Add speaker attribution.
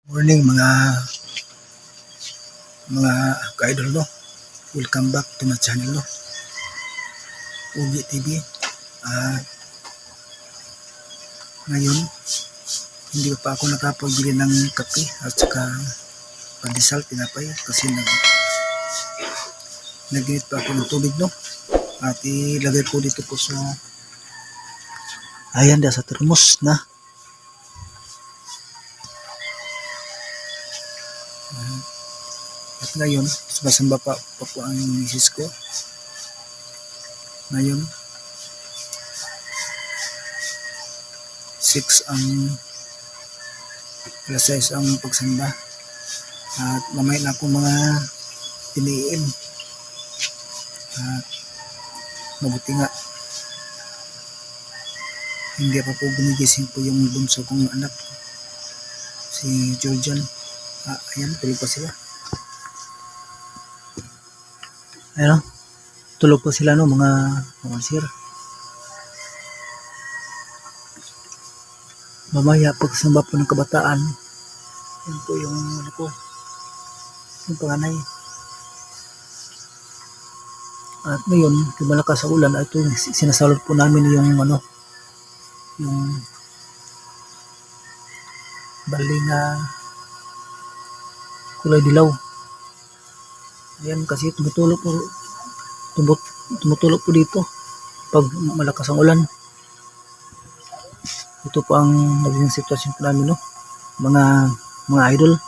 Speaker 1: Morning mga ka-idol, no. Welcome back to my channel, no. Ugi TV. Ngayon hindi pa ako nakapagbili ng kape at saka pandesal, tinapay kasi naginit pa ako ng tubig, no. At ilagay ko dito po sa sa termos na. At ngayon, sumasamba pa po ang misis ko. Ngayon, 6 ang pagsamba. At mamaya na ako mga tiniin. At mabuti nga, hindi pa po gumigising po yung bunso kong anak, si Georgian. Ayan, tulog pa sila. Ayan, tulog pa sila, no, mga sir. Mamaya pagsamba po ng kabataan, yan po yung yung panganay. At ngayon, yung malakas sa ulan, ito sinasalot po namin yung yung baling kulay dilaw. Ayan, kasi tumutulog po dito pag malakas ang ulan. Ito po ang naging sitwasyon po namin, no, mga idol.